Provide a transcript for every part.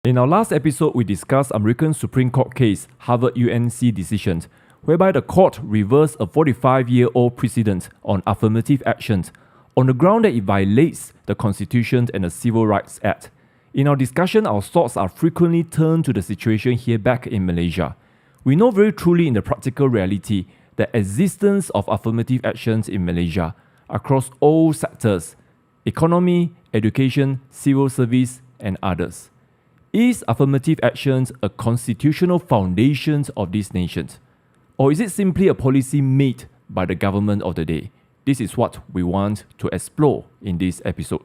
In our last episode, we discussed American Supreme Court case Harvard-UNC decision, whereby the court reversed a 45-year-old precedent on affirmative action on the ground that it violates the Constitution and the Civil Rights Act. In our discussion, our thoughts are frequently turned to the situation here back in Malaysia. We know very truly in the practical reality the existence of affirmative actions in Malaysia across all sectors: economy, education, civil service, and others. Is affirmative actions a constitutional foundation of these nations? Or is it simply a policy made by the government of the day? This is what we want to explore in this episode.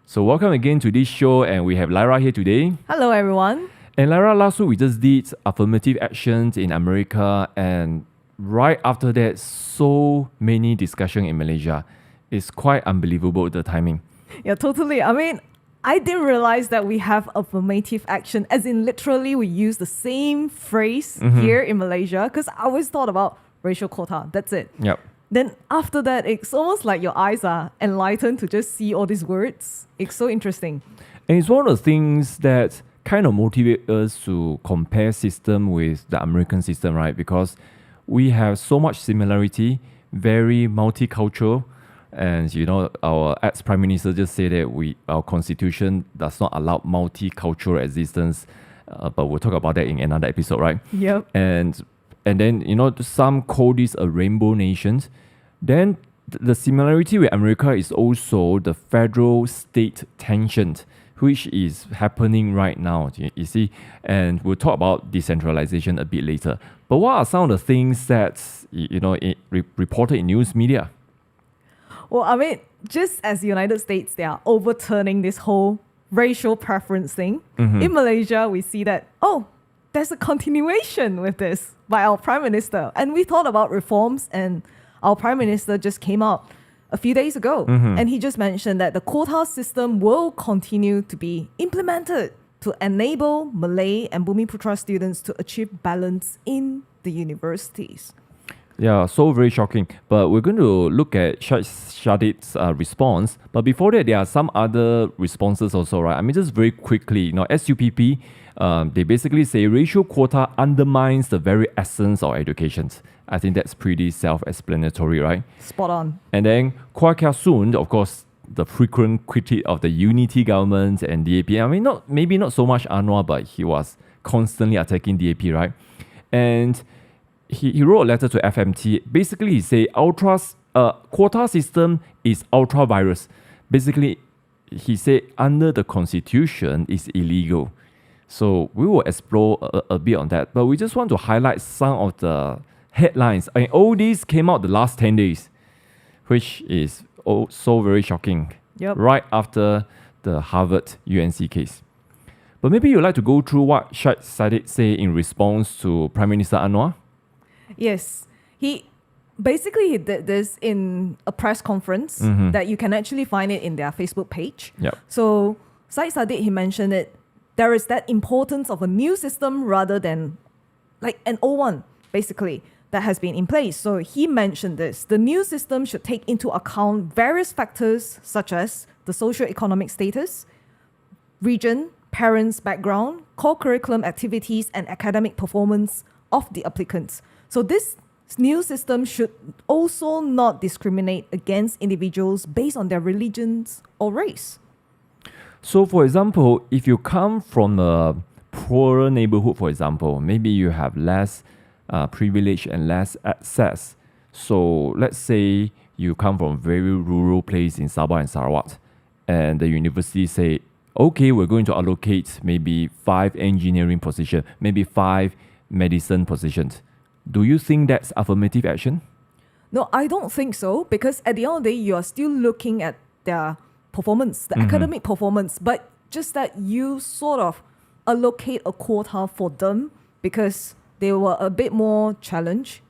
So welcome again to this show, and we have Lyra here today. Hello everyone. And Lyra, last week we just did affirmative actions in America, and right after that, so many discussion in Malaysia. It's quite unbelievable, the timing. Yeah, totally. I mean, I didn't realize that we have affirmative action, as in literally we use the same phrase here in Malaysia, because I always thought about racial quota. That's it. Yep. Then after that, it's almost like your eyes are enlightened to just see all these words. It's so interesting. And it's one of the things that kind of motivate us to compare system with the American system, right? Because we have so much similarity, very multicultural, and our ex-prime minister just said that our constitution does not allow multicultural existence, but we'll talk about that in another episode, right? Yep. And then some call this a rainbow nation. Then the similarity with America is also the federal-state tension, which is happening right now, you see. And we'll talk about decentralization a bit later. But what are some of the things that, reported in news media? Well, I mean, just as the United States, they are overturning this whole racial preference thing. In Malaysia, we see that, there's a continuation with this by our Prime Minister. And we thought about reforms, and our Prime Minister just came out a few days ago. And he just mentioned that the quota system will continue to be implemented to enable Malay and Bumiputra students to achieve balance in the universities. Yeah, so very shocking. But we're going to look at Shadid's response. But before that, there are some other responses also, right? I mean, just very quickly, SUPP, they basically say racial quota undermines the very essence of education. I think that's pretty self-explanatory, right? Spot on. And then Kwa Kia Soon, of course, the frequent critic of the unity government and DAP. I mean, maybe not so much Anwar, but he was constantly attacking DAP, right? And he wrote a letter to FMT. Basically, he said quota system is ultra virus. Basically, he said under the constitution is illegal. So we will explore a bit on that. But we just want to highlight some of the headlines. I mean, all these came out the last 10 days, which is so very shocking. Yep. Right after the Harvard-UNC case. But maybe you'd like to go through what Syed Saddiq say in response to Prime Minister Anwar? Yes. He did this in a press conference that you can actually find it in their Facebook page. Yep. So Syed Saddiq, he mentioned it. There is that importance of a new system rather than like an old one, basically, that has been in place. So he mentioned this. The new system should take into account various factors such as the socio-economic status, region, parents' background, core curriculum activities, and academic performance of the applicants. So this new system should also not discriminate against individuals based on their religions or race. So, for example, if you come from a poorer neighborhood, for example, maybe you have less privilege and less access. So, let's say you come from a very rural place in Sabah and Sarawak, and the university say, okay, we're going to allocate maybe 5 engineering positions, maybe 5 medicine positions. Do you think that's affirmative action? No, I don't think so, because at the end of the day, you are still looking at their performance, the academic performance, but just that you sort of allocate a quota for them because they were a bit more challenged.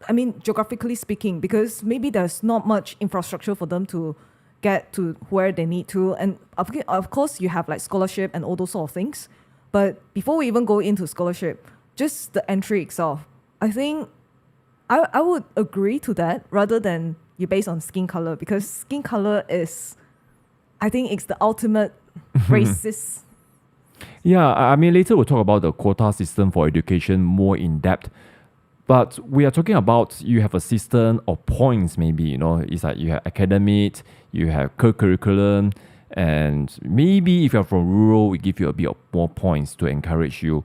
I mean, geographically speaking, because maybe there's not much infrastructure for them to get to where they need to. And of course, you have like scholarship and all those sort of things. But before we even go into scholarship, just the entry itself, I think I would agree to that rather than you based on skin color, because skin color is, I think it's the ultimate racist. Yeah, I mean, later we'll talk about the quota system for education more in depth. But we are talking about you have a system of points, maybe, it's like you have academic, you have curriculum, and maybe if you're from rural, we give you a bit of more points to encourage you.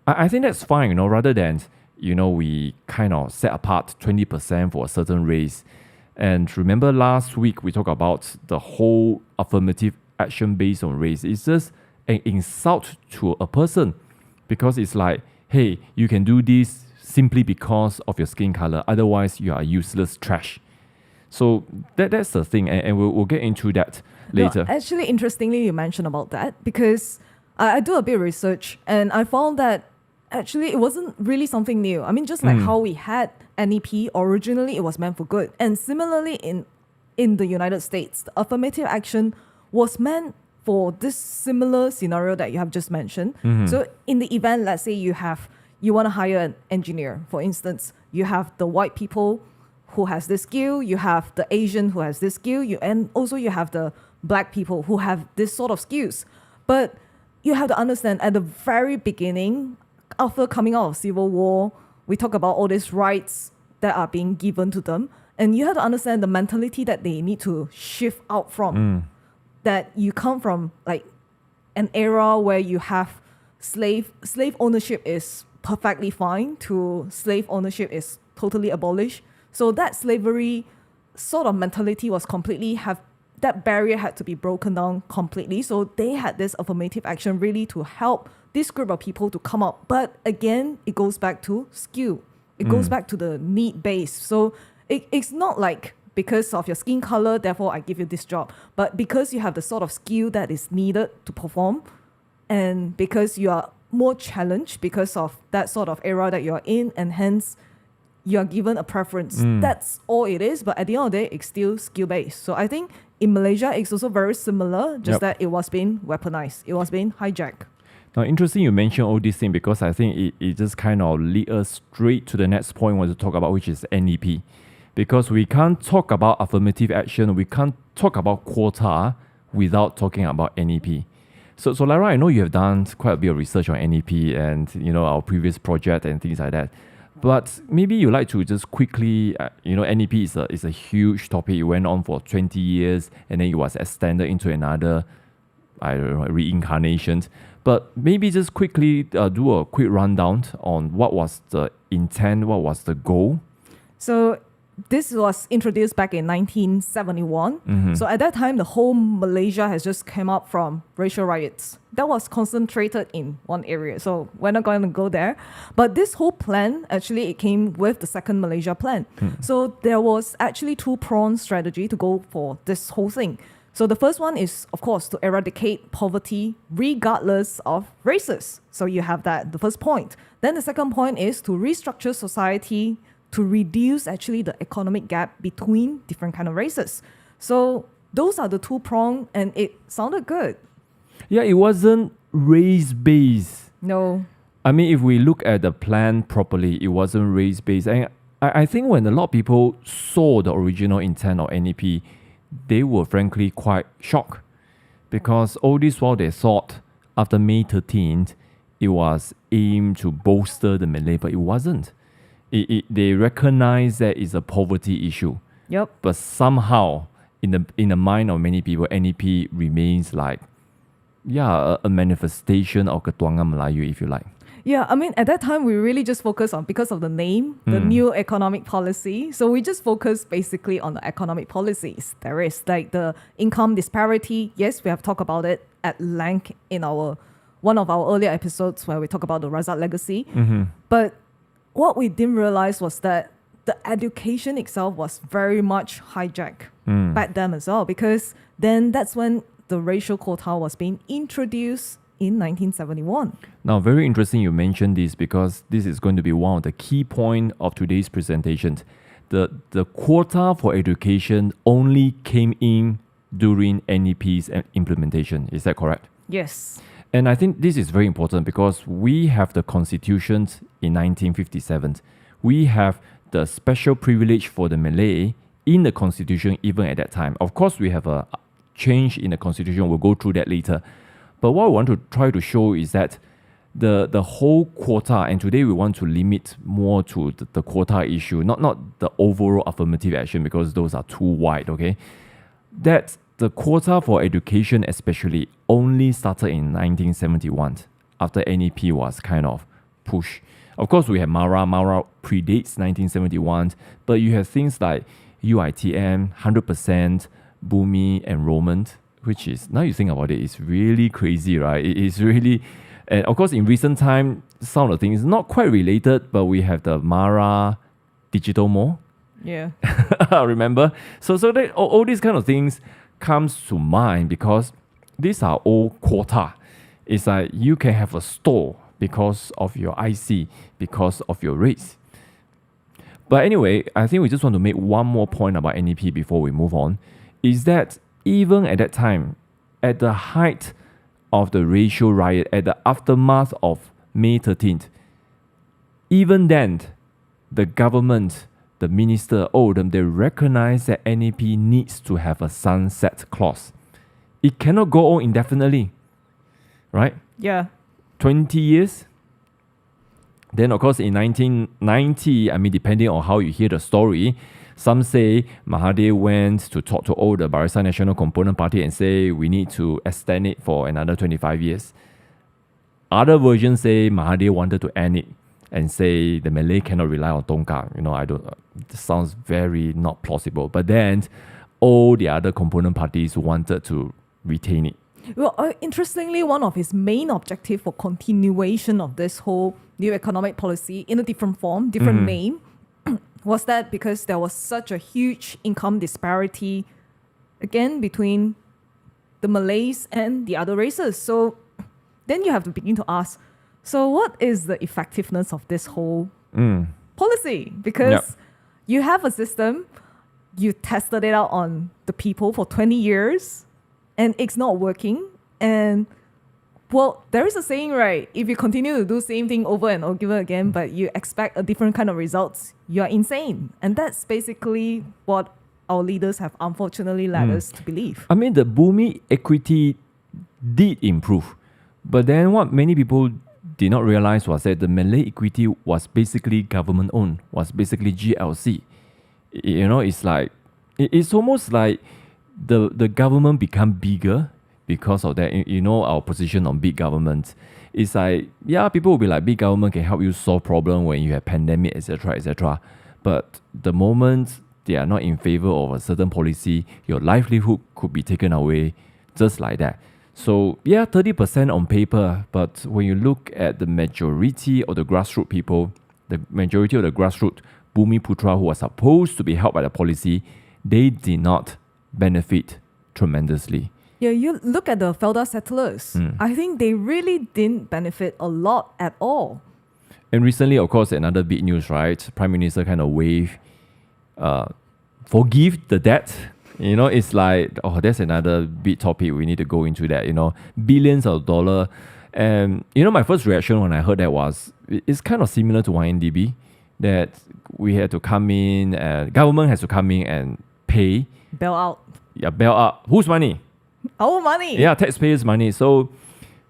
I think that's fine, rather than, we kind of set apart 20% for a certain race. And remember last week we talked about the whole affirmative action based on race. It's just an insult to a person because it's like, hey, you can do this simply because of your skin color. Otherwise, you are useless trash. So that's the thing, and we'll get into that later. No, actually, interestingly, you mentioned about that because I do a bit of research and I found that actually it wasn't really something new. I mean, just like how we had NEP, originally it was meant for good. And similarly in the United States, the affirmative action was meant for this similar scenario that you have just mentioned. So in the event, let's say you want to hire an engineer, for instance, you have the white people who has this skill, you have the Asian who has this skill, and also you have the black people who have this sort of skills. But you have to understand at the very beginning, after coming out of Civil War, we talk about all these rights that are being given to them. And you have to understand the mentality that they need to shift out from. That you come from like an era where you have slave ownership is perfectly fine to slave ownership is totally abolished. So that slavery sort of mentality was that barrier had to be broken down completely. So they had this affirmative action really to help this group of people to come up. But again, it goes back to skill. It goes back to the need base. So it's not like because of your skin color, therefore I give you this job. But because you have the sort of skill that is needed to perform, and because you are more challenged because of that sort of era that you're in, and hence you are given a preference. That's all it is. But at the end of the day, it's still skill-based. So I think in Malaysia, it's also very similar, just that it was being weaponized. It was being hijacked. Now, interesting you mentioned all these things because I think it just kind of leads us straight to the next point we want to talk about, which is NEP. Because we can't talk about affirmative action, we can't talk about quota without talking about NEP. So Lara, I know you have done quite a bit of research on NEP and our previous project and things like that. But maybe you'd like to just quickly, NEP is a huge topic. It went on for 20 years and then it was extended into another, reincarnation. But maybe just quickly do a quick rundown on what was the intent, what was the goal. So this was introduced back in 1971. So at that time, the whole Malaysia has just come up from racial riots. That was concentrated in one area. So we're not going to go there. But this whole plan, actually, it came with the second Malaysia plan. So there was actually two-pronged strategy to go for this whole thing. So the first one is, of course, to eradicate poverty regardless of races. So you have that, the first point. Then the second point is to restructure society to reduce actually the economic gap between different kind of races. So those are the two prong, and it sounded good. Yeah, it wasn't race-based. No. I mean, if we look at the plan properly, it wasn't race-based. And I think when a lot of people saw the original intent of NEP, they were frankly quite shocked. Because all this while they thought, after May 13th, it was aimed to bolster the Malay, but it wasn't. They recognize that it's a poverty issue. Yep. But somehow, in the mind of many people, NEP remains like, a manifestation of Ketuangan Melayu, if you like. Yeah, I mean, at that time, we really just focused on, because of the name, the new economic policy. So we just focused basically on the economic policies. There is like the income disparity. Yes, we have talked about it at length in one of our earlier episodes where we talk about the Razak legacy. But what we didn't realize was that the education itself was very much hijacked back then as well, because then that's when the racial quota was being introduced in 1971. Now, very interesting you mentioned this because this is going to be one of the key points of today's presentation. The quota for education only came in during NEP's implementation. Is that correct? Yes. And I think this is very important because we have the constitution in 1957. We have the special privilege for the Malay in the constitution even at that time. Of course, we have a change in the constitution. We'll go through that later. But what we want to try to show is that the whole quota, and today we want to limit more to the quota issue, not the overall affirmative action, because those are too wide, okay? That the quota for education especially only started in 1971 after NEP was kind of pushed. Of course, we have Mara. Mara predates 1971, but you have things like UITM, 100%, Bumi, enrollment, which is, now you think about it, it's really crazy, right? It is really, and of course, in recent time, some of the things not quite related, but we have the Mara digital mall. Yeah. Remember? So that all these kind of things comes to mind because these are all quota. It's like you can have a store because of your IC, because of your race. But anyway, I think we just want to make one more point about NEP before we move on, is that even at that time, at the height of the racial riot, at the aftermath of May 13th, even then, the government, the minister, they recognize that NEP needs to have a sunset clause. It cannot go on indefinitely, right? Yeah. 20 years. Then, of course, in 1990, depending on how you hear the story, some say Mahathir went to talk to all the Barisan Nasional Component Party and say we need to extend it for another 25 years. Other versions say Mahathir wanted to end it and say the Malay cannot rely on Tongkang. This sounds very not plausible. But then all the other component parties wanted to retain it. Well, interestingly, one of his main objectives for continuation of this whole new economic policy in a different form, different name, was that because there was such a huge income disparity, again, between the Malays and the other races. So then you have to begin to ask, so what is the effectiveness of this whole policy? Because you have a system, you tested it out on the people for 20 years, and it's not working. And, well, there is a saying, right? If you continue to do the same thing over and over again, but you expect a different kind of results, you're insane. And that's basically what our leaders have unfortunately led us to believe. The Bumi equity did improve. But then what many people did not realize was that the Malay equity was basically government owned, was basically GLC. It's like, it's almost like the government become bigger because of that. Our position on big government. It's like, people will be like, big government can help you solve problem when you have pandemic, etc., etc. But the moment they are not in favor of a certain policy, your livelihood could be taken away just like that. So 30% on paper, but when you look at the majority of the grassroots people, the majority of the grassroots Bumi Putra who are supposed to be helped by the policy, they did not benefit tremendously. Yeah, you look at the Felda settlers. I think they really didn't benefit a lot at all. And recently, of course, another big news, right? Prime Minister kind of waved, forgive the debt. It's like, that's another big topic. We need to go into that, billions of dollars. And, my first reaction when I heard that was, it's kind of similar to YNDB, that we had to come in, government has to come in and pay. Bail out. Yeah, bail out. Whose money? Our money. Yeah, taxpayers' money. So,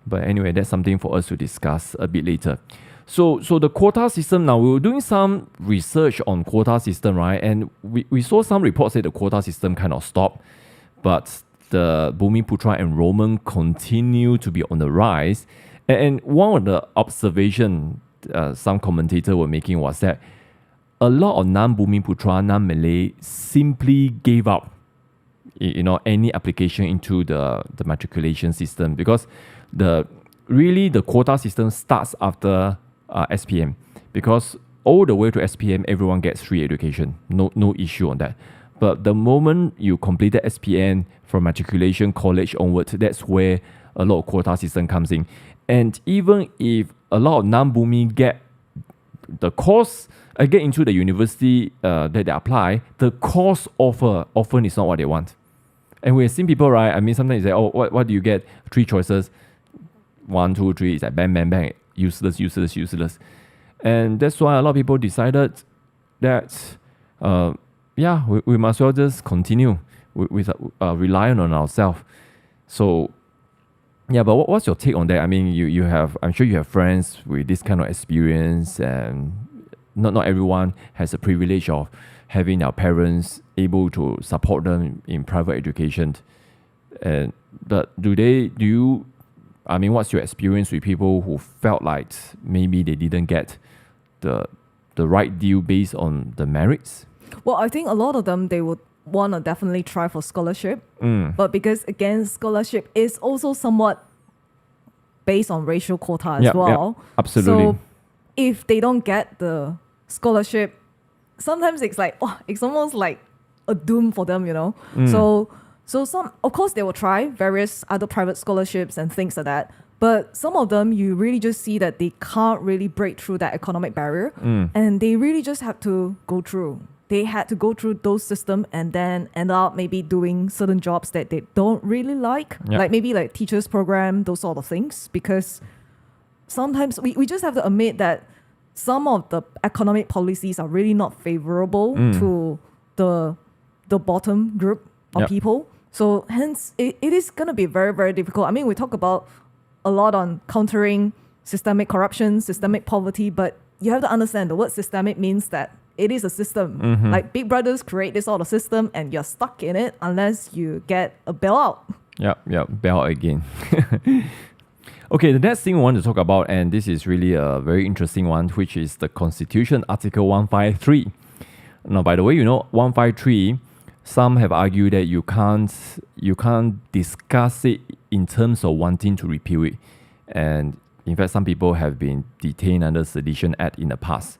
but anyway, that's something for us to discuss a bit later. So the quota system now, we were doing some research on quota system, right? And we saw some reports say the quota system kind of stopped, but the Bumi Putra enrollment continue to be on the rise. And one of the observations some commentators were making was that a lot of non-Bumi Putra, non-Malay simply gave up any application into the matriculation system, because the quota system starts after SPM, because all the way to SPM everyone gets free education, no issue on that. But the moment you completed SPM from matriculation college onward, that's where a lot of quota system comes in. And even if a lot of non-Bumi get the course, get into the university that they apply, the course offer often is not what they want. And we've seen people, right? Sometimes you say, what do you get? 3 choices. 1, 2, 3. It's like bang, bang, bang. Useless. And that's why a lot of people decided, that, we must well just continue with relying on ourselves. So, yeah, but what's your take on that? I mean, you have, I'm sure you have friends with this kind of experience, and not everyone has the privilege of having their parents able to support them in private education. But what's your experience with people who felt like maybe they didn't get the right deal based on the merits? Well, I think a lot of them, they would want to definitely try for scholarship. But because, again, scholarship is also somewhat based on racial quota as well. Yeah, absolutely. So if they don't get the scholarship, sometimes it's like, it's almost like a doom for them, So some, of course, they will try various other private scholarships and things like that. But some of them, you really just see that they can't really break through that economic barrier. And they really just have to go through. They had to go through those systems and then end up maybe doing certain jobs that they don't really like. Like maybe like teachers program, those sort of things. Because sometimes we just have to admit that some of the economic policies are really not favorable to the bottom group of people. So hence, it is going to be very, very difficult. I mean, we talk about a lot on countering systemic corruption, systemic poverty, but you have to understand the word systemic means that it is a system. Like big brothers create this sort of system and you're stuck in it unless you get a bailout. Bailout again. Okay, the next thing we want to talk about, and this is really a very interesting one, which is the Constitution, Article 153. Now, by the way, 153, some have argued that you can't discuss it in terms of wanting to repeal it. And in fact, some people have been detained under Sedition Act in the past.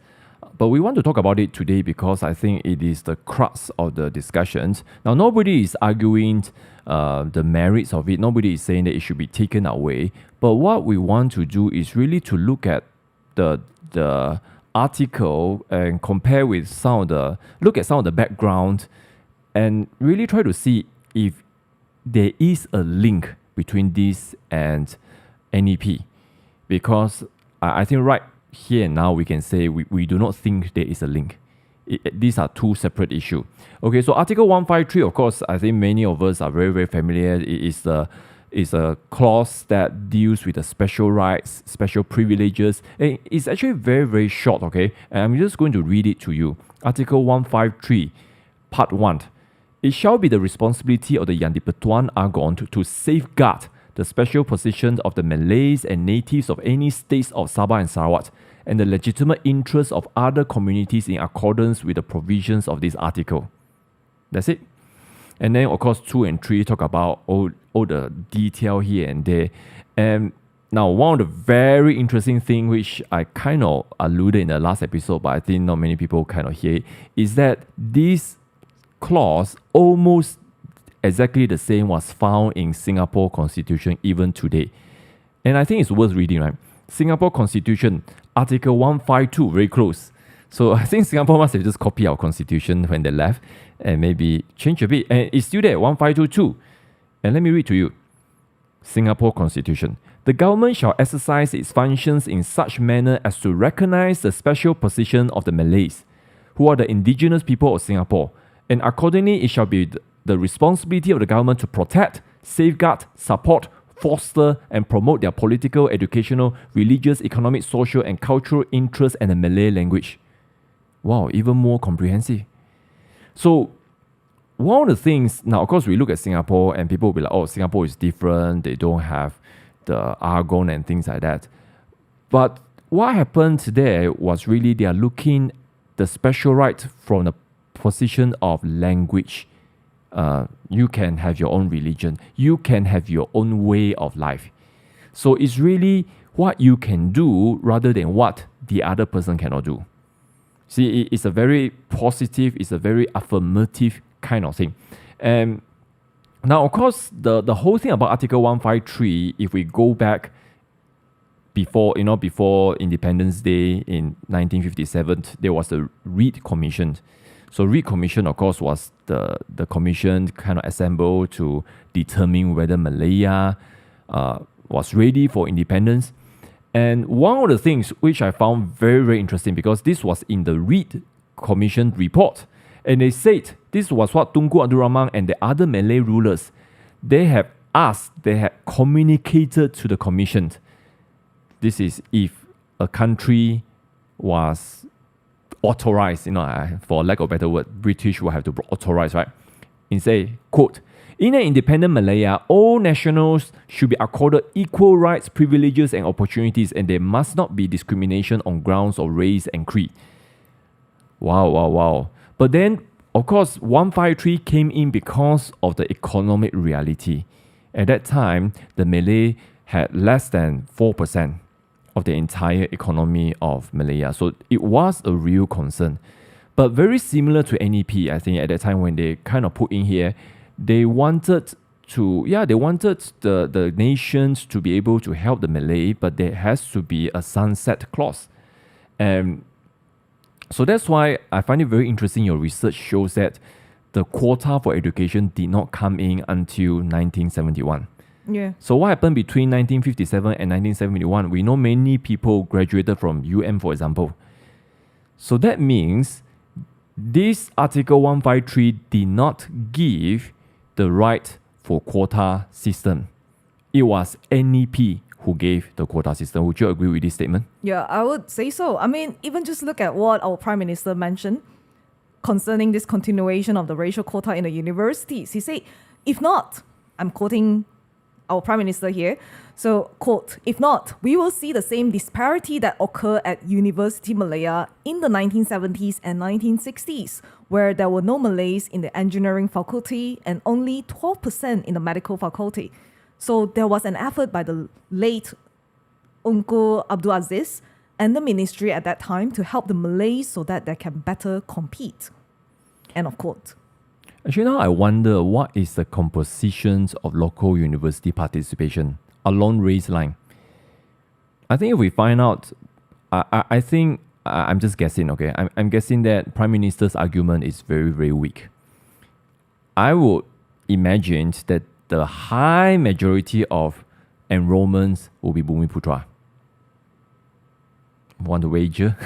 But we want to talk about it today because I think it is the crux of the discussions. Now, nobody is arguing the merits of it. Nobody is saying that it should be taken away. But what we want to do is really to look at the article and compare with look at some of the background and really try to see if there is a link between this and NEP. Because I think right here and now we can say we do not think there is a link. These are two separate issues. Okay, so Article 153, of course, I think many of us are very, very familiar. It is a clause that deals with the special rights, special privileges. And it's actually very, very short, okay? And I'm just going to read it to you. Article 153, Part 1. It shall be the responsibility of the Yang di-Pertuan Agong to safeguard the special position of the Malays and natives of any states of Sabah and Sarawak and the legitimate interests of other communities in accordance with the provisions of this article. That's it. And then, of course, 2 and 3 talk about all the detail here and there. And now, one of the very interesting things which I kind of alluded in the last episode, but I think not many people kind of hear it, is that this clause almost exactly the same was found in Singapore Constitution even today. And I think it's worth reading, right? Singapore Constitution, Article 152, very close. So I think Singapore must have just copied our Constitution when they left and maybe change a bit. And it's still there, 152. And let me read to you. Singapore Constitution. The government shall exercise its functions in such manner as to recognize the special position of the Malays, who are the indigenous people of Singapore, and accordingly it shall be the responsibility of the government to protect, safeguard, support, foster, and promote their political, educational, religious, economic, social, and cultural interests and the Malay language. Wow, even more comprehensive. So, one of the things, now of course we look at Singapore and people will be like, oh, Singapore is different, they don't have the Argon and things like that. But what happened there was really they are looking the special right from the position of language. You can have your own religion. You can have your own way of life. So it's really what you can do rather than what the other person cannot do. See, it's a very positive, it's a very affirmative kind of thing. And now, of course, the whole thing about Article 153, if we go back before Independence Day in 1957, there was the Reid Commission. So Reid Commission, of course, was the commission kind of assembled to determine whether Malaya was ready for independence. And one of the things which I found very, very interesting, because this was in the Reid commission report. And they said this was what Tunku Abdul Rahman and the other Malay rulers, they had communicated to the commission. This is if a country was authorized, for lack of a better word, British will have to authorize, right? And say, quote, in an independent Malaya, all nationals should be accorded equal rights, privileges, and opportunities, and there must not be discrimination on grounds of race and creed. Wow. But then, of course, 153 came in because of the economic reality. At that time, the Malay had less than 4% of the entire economy of Malaya. So it was a real concern. But very similar to NEP, I think at that time when they kind of put in here, they wanted the nations to be able to help the Malay, but there has to be a sunset clause. And so that's why I find it very interesting. Your research shows that the quota for education did not come in until 1971. Yeah. So what happened between 1957 and 1971? We know many people graduated from for example. So that means this Article 153 did not give the right for quota system. It was NEP who gave the quota system. Would you agree with this statement? Yeah, I would say so. I mean, even just look at what our Prime Minister mentioned concerning this continuation of the racial quota in the universities. He said, if not, I'm quoting our Prime Minister here, so, quote, if not, we will see the same disparity that occurred at University Malaya in the 1970s and 1960s, where there were no Malays in the engineering faculty and only 12% in the medical faculty. So there was an effort by the late Uncle Abdul Aziz and the ministry at that time to help the Malays so that they can better compete. End of quote. Actually, now I wonder what is the compositions of local university participation along race line. I think if we find out, I think, I'm just guessing, okay? I'm guessing that Prime Minister's argument is very, very weak. I would imagine that the high majority of enrollments will be Bumiputra. Want to wager?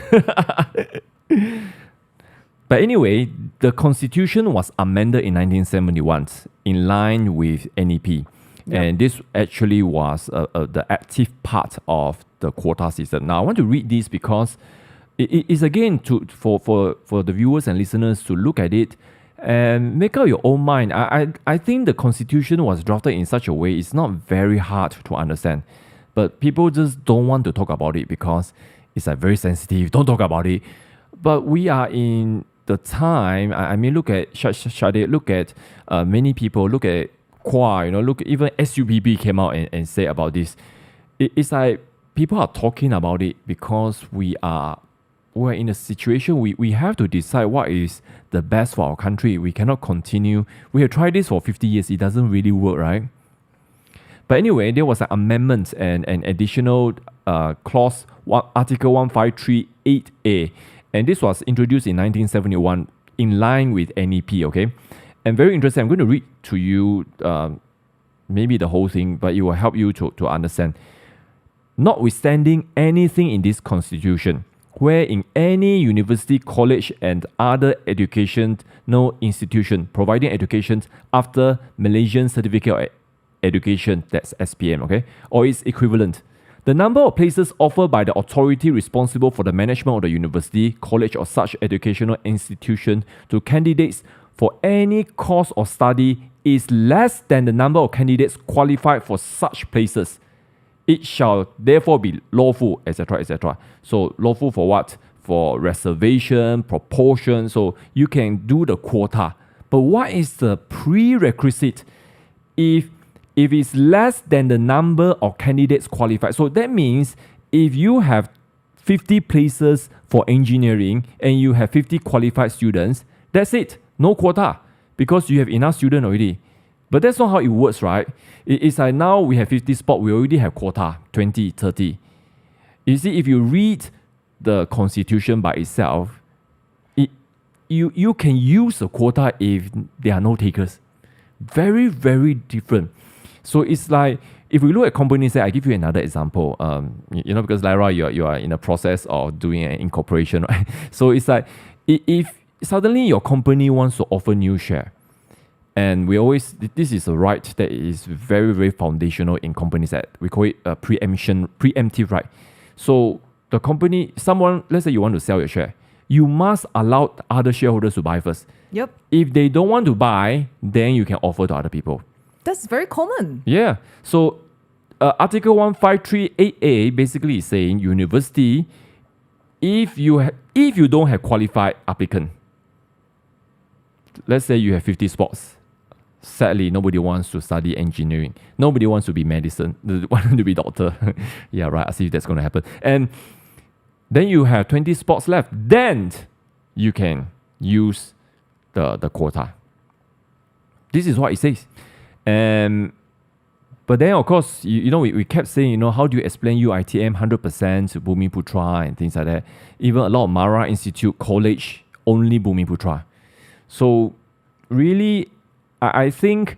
But anyway, the constitution was amended in 1971 in line with NEP. Yep. And this actually was the active part of the quota system. Now, I want to read this because it is again for the viewers and listeners to look at it and make up your own mind. I think the constitution was drafted in such a way it's not very hard to understand. But people just don't want to talk about it because it's very sensitive. Don't talk about it. But we are in the time, I mean, look at Shade, look at many people, look at Kwa, look, even SUPB came out and said about this. It's like people are talking about it because we're in a situation we have to decide what is the best for our country. We cannot continue. We have tried this for 50 years. It doesn't really work, right? But anyway, there was an amendment and an additional clause, Article 153(8)(a). And this was introduced in 1971 in line with NEP, okay? And very interesting, I'm going to read to you maybe the whole thing, but it will help you to understand. Notwithstanding anything in this constitution, where in any university, college, and other educational institution providing education after Malaysian Certificate of Education, that's SPM, okay, or its equivalent, the number of places offered by the authority responsible for the management of the university, college, or such educational institution to candidates for any course of study is less than the number of candidates qualified for such places. It shall therefore be lawful, etc., etc. So lawful for what? For reservation, proportion. So you can do the quota. But what is the prerequisite if it's less than the number of candidates qualified? So that means if you have 50 places for engineering and you have 50 qualified students, that's it. No quota because you have enough students already. But that's not how it works, right? It's like now we have 50 spots, we already have quota, 20, 30. You see, if you read the constitution by itself, you can use a quota if there are no takers. Very, very different. So it's like, if we look at companies, I give you another example. Because Lyra, you are in the process of doing an incorporation, right? So it's like, If suddenly your company wants to offer new share, and this is a right that is very, very foundational in companies, that we call it preemptive right. So the company, let's say you want to sell your share, you must allow other shareholders to buy first. Yep. If they don't want to buy, then you can offer to other people. That's very common. Yeah. So Article 1538A basically is saying university, if you don't have qualified applicant, let's say you have 50 spots. Sadly, nobody wants to study engineering. Nobody wants to be medicine. They want to be doctor. Yeah, right. I'll see if that's going to happen. And then you have 20 spots left. Then you can use the quota. This is what it says. But then, of course, we kept saying, how do you explain UiTM 100% Bumiputra and things like that? Even a lot of Mara Institute College, only Bumiputra. So really, I think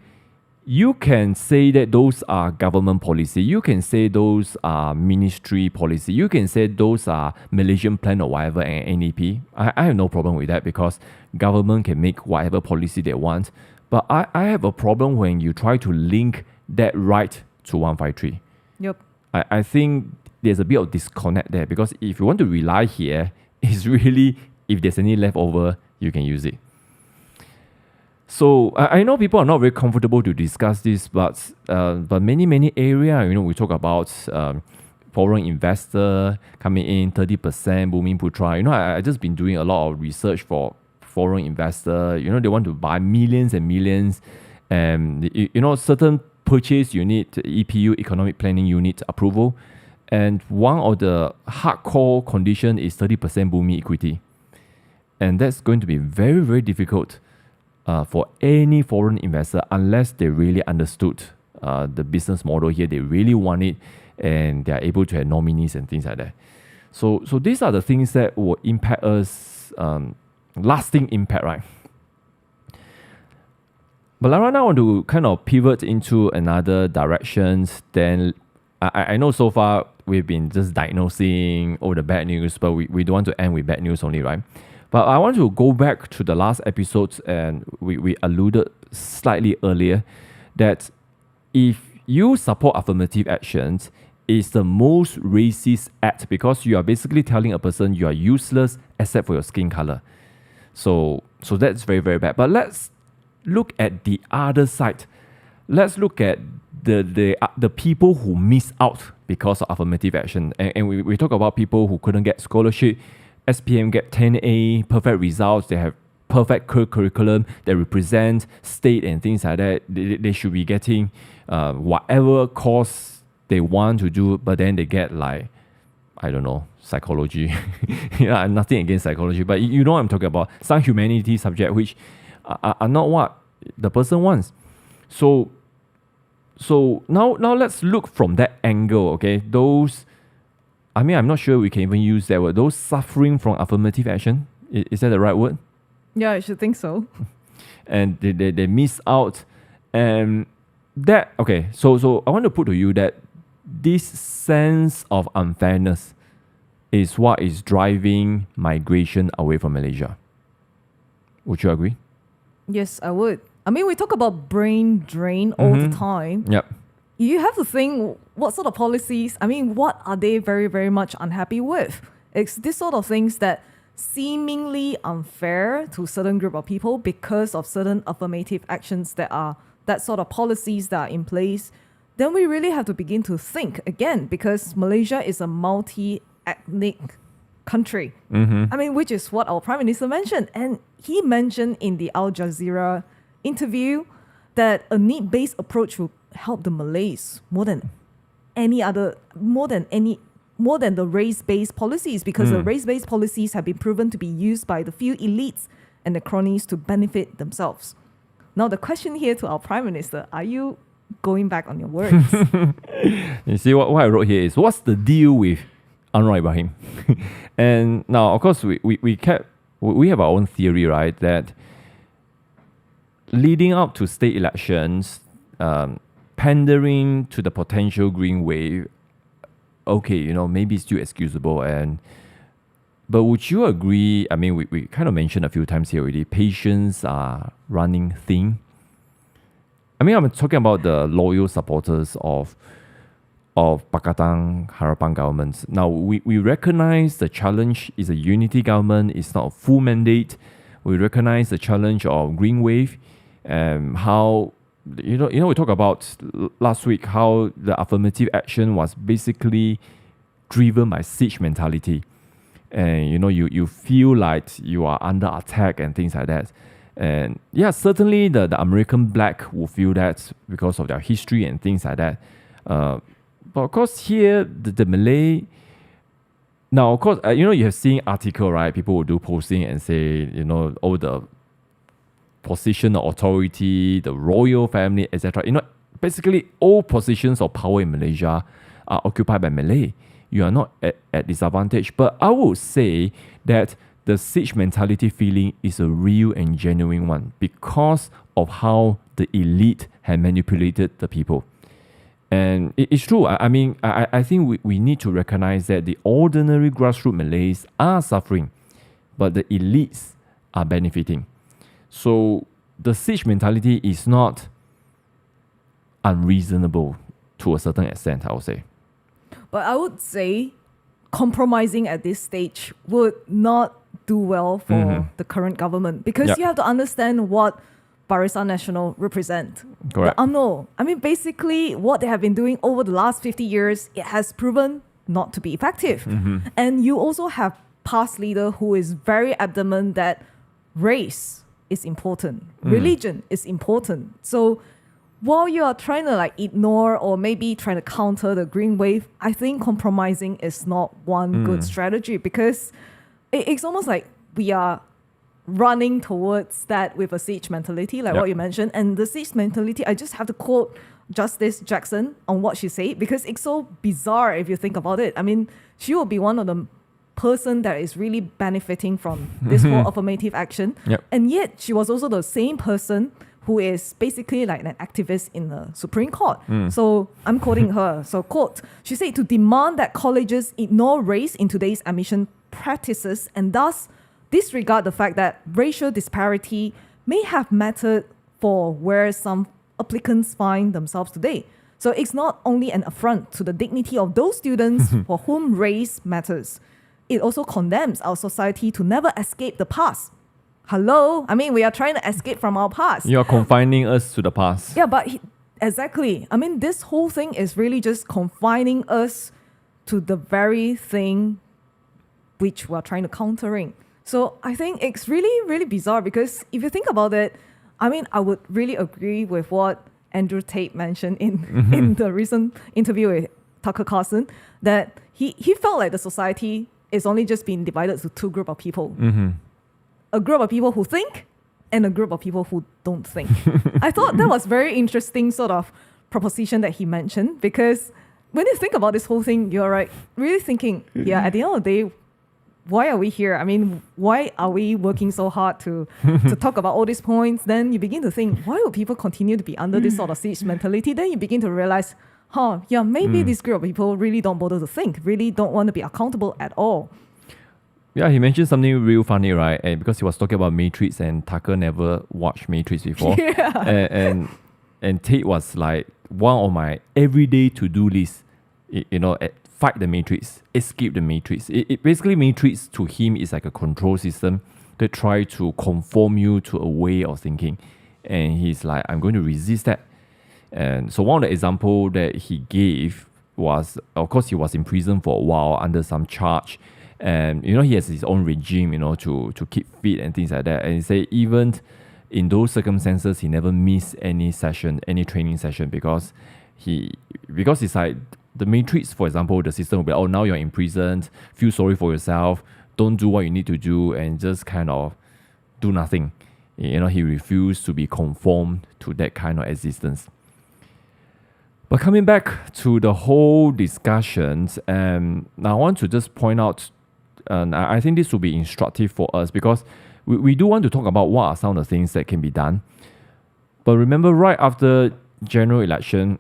you can say that those are government policy. You can say those are ministry policy. You can say those are Malaysian plan or whatever, and NEP. I have no problem with that, because government can make whatever policy they want. But I have a problem when you try to link that right to 153. Yep. I think there's a bit of disconnect there, because if you want to rely here, it's really, if there's any leftover, you can use it. So I know people are not very comfortable to discuss this, but many area, we talk about foreign investor coming in 30% booming putra. I just been doing a lot of research for foreign investor. They want to buy millions and millions, and certain purchase unit, EPU, economic planning unit approval, and one of the hardcore condition is 30% booming equity, and that's going to be very, very difficult for any foreign investor, unless they really understood the business model here. They really want it, and they are able to have nominees and things like that. So these are the things that will impact us, lasting impact, right? But right now I want to kind of pivot into another directions. Then I know so far we've been just diagnosing all the bad news, but we don't want to end with bad news only, right? But I want to go back to the last episodes, and we alluded slightly earlier that if you support affirmative actions, it's the most racist act, because you are basically telling a person you are useless except for your skin color. So that's very, very bad. But let's look at the other side. Let's look at the people who miss out because of affirmative action. And we talk about people who couldn't get scholarship. SPM get 10A, perfect results. They have perfect curriculum. They represent state and things like that. They should be getting whatever course they want to do, but then they get like, I don't know, psychology. Yeah, nothing against psychology, but you know what I'm talking about. Some humanity subject which are not what the person wants. So now let's look from that angle, okay? I'm not sure we can even use that word. Those suffering from affirmative action, is that the right word? Yeah, I should think so. And they miss out. And that, okay, so I want to put to you that this sense of unfairness is what is driving migration away from Malaysia. Would you agree? Yes, I would. We talk about brain drain all the time. Yep. You have to think what sort of policies, what are they very, very much unhappy with? It's this sort of things that seemingly unfair to certain group of people because of certain affirmative actions that sort of policies that are in place. Then we really have to begin to think again, because Malaysia is a multi-ethnic country. Which is what our Prime Minister mentioned. And he mentioned in the Al Jazeera interview that a need-based approach will help the Malays more than the race-based policies, because the race-based policies have been proven to be used by the few elites and the cronies to benefit themselves. Now the question here to our Prime Minister, are you going back on your words? You see what I wrote here is, what's the deal with Anwar Ibrahim? And now, of course, we have our own theory, right, that leading up to state elections, pandering to the potential green wave, okay, maybe it's still excusable. And But would you agree? I mean, we kind of mentioned a few times here already. Patients are running thin. I mean, I'm talking about the loyal supporters of Pakatan Harapan governments. Now, we recognize the challenge is a unity government. It's not a full mandate. We recognize the challenge of Green Wave, and how we talked about last week how the affirmative action was basically driven by siege mentality, and you feel like you are under attack and things like that. And yeah, certainly the American black will feel that because of their history and things like that. But of course, here the Malay. Now, of course, you have seen article, right? People will do posting and say, the position of authority, the royal family, etc. Basically, all positions of power in Malaysia are occupied by Malay. You are not at disadvantage. But I would say that the siege mentality feeling is a real and genuine one because of how the elite had manipulated the people. And it's true. I think we need to recognize that the ordinary grassroots Malays are suffering, but the elites are benefiting. So the siege mentality is not unreasonable to a certain extent, I would say. But I would say compromising at this stage would not do well for the current government, because you have to understand what Barisan Nasional represent. Correct. The UMNO. I mean, basically, what they have been doing over the last 50 years, it has proven not to be effective. And you also have past leader who is very adamant that race is important, religion is important. So while you are trying to ignore or maybe trying to counter the green wave, I think compromising is not one good strategy, because it's almost like we are running towards that with a siege mentality, what you mentioned. And the siege mentality, I just have to quote Justice Jackson on what she said, because it's so bizarre if you think about it. I mean, she will be one of the person that is really benefiting from this whole affirmative action. And yet she was also the same person who is basically like an activist in the Supreme Court. So I'm quoting her. So quote, she said, to demand that colleges ignore race in today's admission practices and thus disregard the fact that racial disparity may have mattered for where some applicants find themselves today. So it's not only an affront to the dignity of those students for whom race matters. It also condemns our society to never escape the past. Hello? I mean, we are trying to escape from our past. You are confining us to the past. Yeah, but exactly. I mean, this whole thing is really just confining us to the very thing which we are trying to countering. So I think it's really, really bizarre, because if you think about it, I mean, I would really agree with what Andrew Tate mentioned in the recent interview with Tucker Carlson, that he felt like the society is only just being divided to two groups of people. A group of people who think and a group of people who don't think. I thought that was very interesting sort of proposition that he mentioned, because when you think about this whole thing, you're really thinking, at the end of the day, why are we here? I mean, why are we working so hard to talk about all these points? Then you begin to think, why would people continue to be under this sort of siege mentality? Then you begin to realize, maybe this group of people really don't bother to think, really don't want to be accountable at all. Yeah, he mentioned something real funny, right? And because he was talking about Matrix, and Tucker never watched Matrix before. And Tate was like, one of my everyday to-do list, fight the Matrix, escape the Matrix. It basically, Matrix to him is like a control system that try to conform you to a way of thinking. And he's like, I'm going to resist that. And so one of the examples that he gave was, of course, he was in prison for a while under some charge. And, he has his own regime, to keep fit and things like that. And he said even in those circumstances, he never missed any session, any training session, because it's like, the Matrix, for example, the system will be, now you're in prison, feel sorry for yourself, don't do what you need to do, and just kind of do nothing. He refused to be conformed to that kind of existence. But coming back to the whole discussions, now I want to just point out, I think this will be instructive for us, because we do want to talk about what are some of the things that can be done. But remember, right after general election,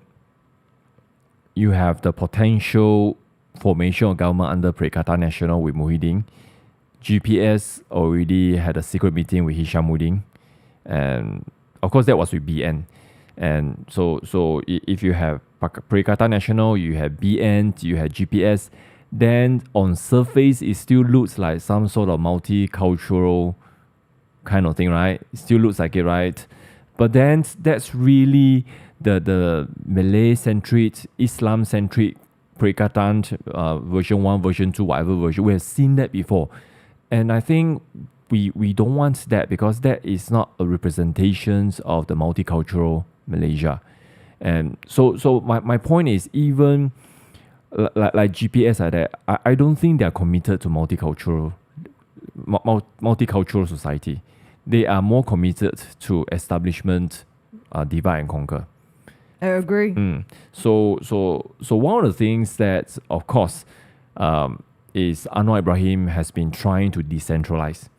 you have the potential formation of government under Perikatan Nasional with Muhyiddin. GPS already had a secret meeting with Hishamuddin, and of course that was with BN. And so if you have Perikatan Nasional, you have BN, you have GPS, then on surface it still looks like some sort of multicultural kind of thing, right? It still looks like it, right? But then that's really the Malay-centric, Islam-centric Perikatan version 1, version 2, whatever version. We have seen that before. And I think we don't want that, because that is not a representation of the multicultural Malaysia. And so my point is, even like GPS like that, I don't think they are committed to multicultural society. They are more committed to establishment, divide and conquer. I agree. So one of the things that, of course, is Anwar Ibrahim has been trying to decentralize.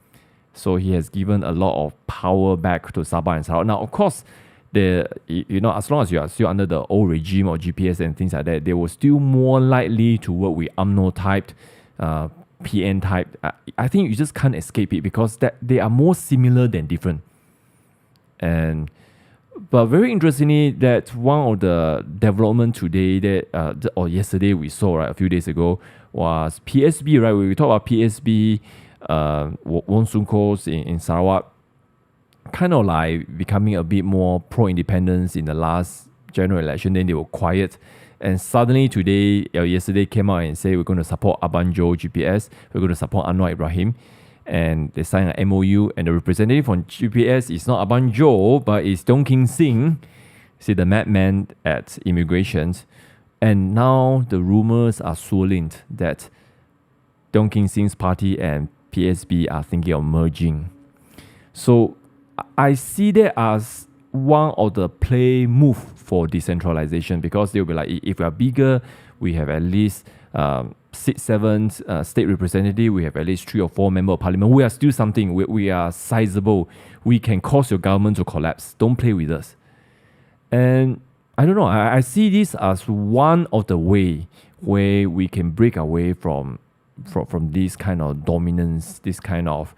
So he has given a lot of power back to Sabah and Sarawak. Now, of course, as long as you are still under the old regime or GPS and things like that, they were still more likely to work with UMNO typed, PN type. I think you just can't escape it, because that they are more similar than different. But very interestingly, that one of the development today that or yesterday we saw, right, a few days ago, was PSB, right? We talk about PSB, Wong Sun Kos in Sarawak, kind of like becoming a bit more pro-independence in the last general election. Then they were quiet. And suddenly today, yesterday came out and said, we're going to support Abanjo GPS, we're going to support Anwar Ibrahim. And they signed an MOU, and the representative from GPS is not Abanjo, but it's Dong King Sing, the madman at immigration. And now the rumors are swirling that Dong King Sing's party and PSB are thinking of merging. So I see that as one of the play move for decentralization, because they'll be like, if we are bigger, we have at least 6, 7 state representatives, we have at least 3 or 4 members of parliament. We are still something. We are sizable. We can cause your government to collapse. Don't play with us. And I don't know. I see this as one of the way where we can break away from this kind of dominance, this kind of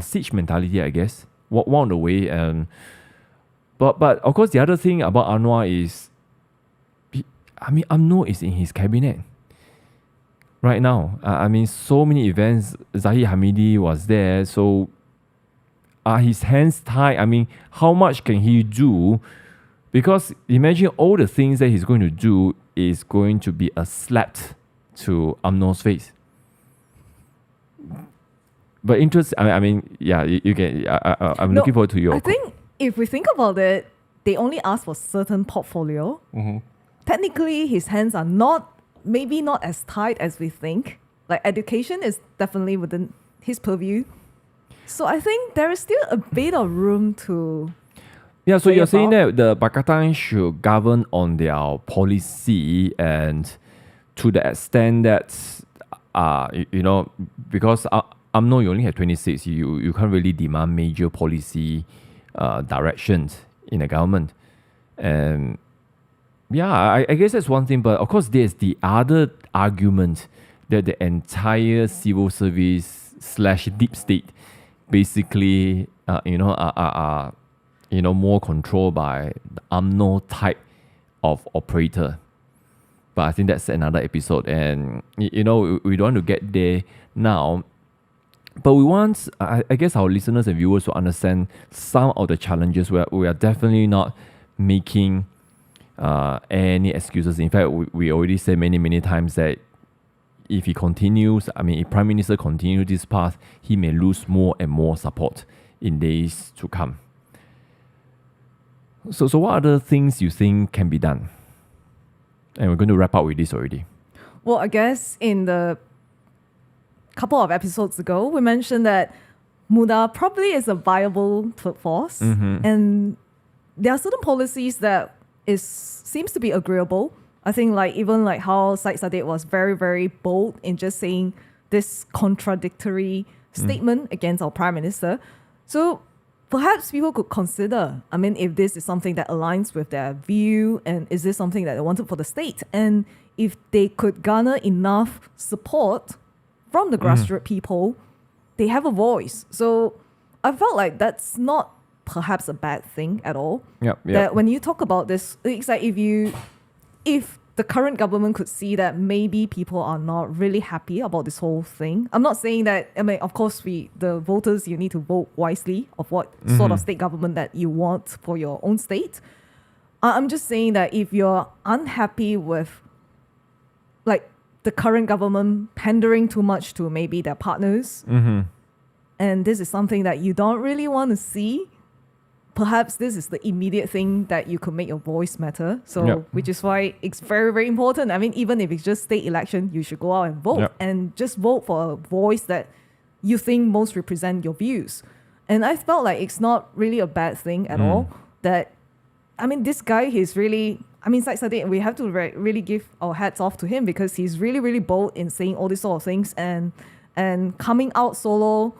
siege mentality, I guess. One of the way. But of course, the other thing about Anwar is, UMNO is in his cabinet right now. So many events. Zahid Hamidi was there. So are his hands tied? How much can he do? Because imagine all the things that he's going to do is going to be a slap to UMNO's face. But interest, you can. I'm looking forward to your. I think if we think about it, they only ask for certain portfolio. Mm-hmm. Technically, his hands are maybe not as tight as we think. Like, education is definitely within his purview. So I think there is still a bit of room to. Yeah, so you're saying that the Pakatan should govern on their policy, and to the extent that, because UMNO, you only have 26, you can't really demand major policy directions in the government. And I guess that's one thing, but of course there's the other argument that the entire civil service / deep state basically, are more controlled by the UMNO type of operator. But I think that's another episode, and we don't want to get there now. But we want, I guess, our listeners and viewers to understand some of the challenges where we are definitely not making any excuses. In fact, we already said many times that if he continues, if Prime Minister continues this path, he may lose more and more support in days to come. So what other things you think can be done? And we're going to wrap up with this already. Well, I guess in the couple of episodes ago, we mentioned that Muda probably is a viable third force. Mm-hmm. And there are certain policies that seems to be agreeable. I think even how Syed Saddiq was very, very bold in just saying this contradictory statement against our Prime Minister. So perhaps people could consider, if this is something that aligns with their view, and is this something that they wanted for the state? And if they could garner enough support from the grassroots people, they have a voice. So I felt like that's not perhaps a bad thing at all. That when you talk about this, it's like if the current government could see that maybe people are not really happy about this whole thing. I'm not saying that, I mean, of course, the voters, you need to vote wisely of what sort of state government that you want for your own state. I'm just saying that if you're unhappy with like the current government pandering too much to maybe their partners, and this is something that you don't really want to see, perhaps this is the immediate thing that you could make your voice matter. So, which is why it's very, very important. I mean, even if it's just state election, you should go out and vote and just vote for a voice that you think most represent your views. And I felt like it's not really a bad thing at all. That, I mean, this guy, he's really, I mean, Syed Saddiq, we have to really give our hats off to him because he's really, really bold in saying all these sort of things and coming out solo.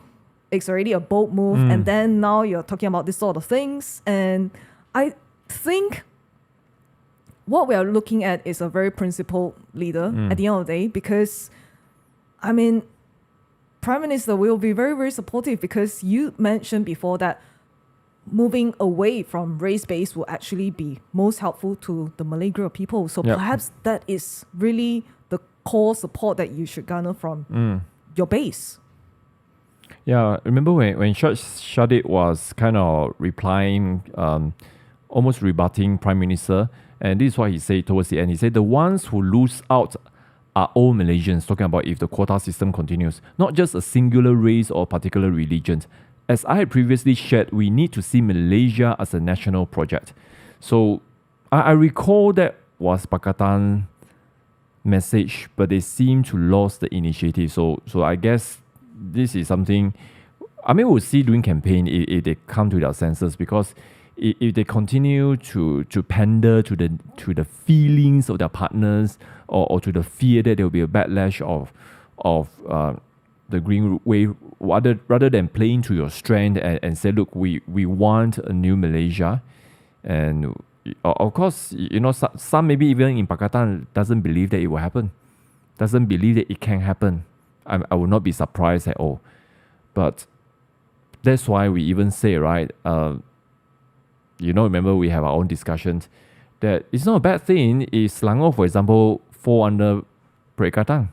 It's already a bold move, and then now you're talking about this sort of things. And I think what we are looking at is a very principled leader at the end of the day, because, I mean, Prime Minister will be very, very supportive because you mentioned before that moving away from race-based will actually be most helpful to the Malay group of people. So perhaps that is really the core support that you should garner from your base. Yeah, remember when Shadid was kind of replying, almost rebutting Prime Minister, and this is what he said towards the end. He said, the ones who lose out are all Malaysians, talking about if the quota system continues, not just a singular race or particular religion. As I had previously shared, we need to see Malaysia as a national project. So I recall that was Pakatan message, but they seem to lose the initiative. So I guess this is something, I mean, we'll see during campaign if they come to their senses, because if they continue to pander to the feelings of their partners or to the fear that there will be a backlash of the Green Wave, rather than playing to your strength and say, look, we want a new Malaysia. And of course, you know, some maybe even in Pakatan doesn't believe that it will happen, doesn't believe that it can happen. I would not be surprised at all. But that's why we even say, right, remember we have our own discussions, that it's not a bad thing if Selangor, for example, fall under Perikatan.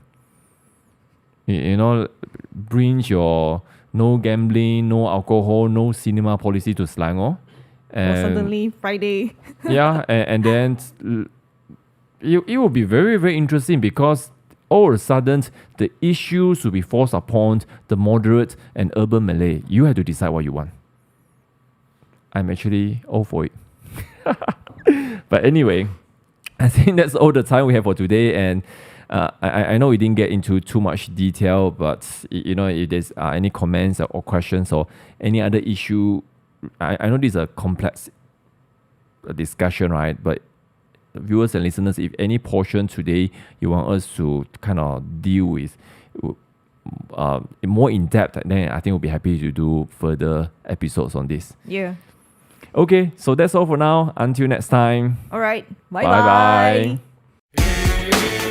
You know, brings your no gambling, no alcohol, no cinema policy to Selangor. And suddenly Friday. and then it will be very, very interesting, because all of a sudden, the issues will be forced upon the moderate and urban Malay. You have to decide what you want. I'm actually all for it. But anyway, I think that's all the time we have for today. And I know we didn't get into too much detail, but you know, if there's any comments or questions or any other issue, I know this is a complex discussion, right? But viewers and listeners, if any portion today you want us to kind of deal with more in depth, then I think we'll be happy to do further episodes on this. Yeah. Okay, so that's all for now. Until next time. All right. Bye-bye. Bye-bye.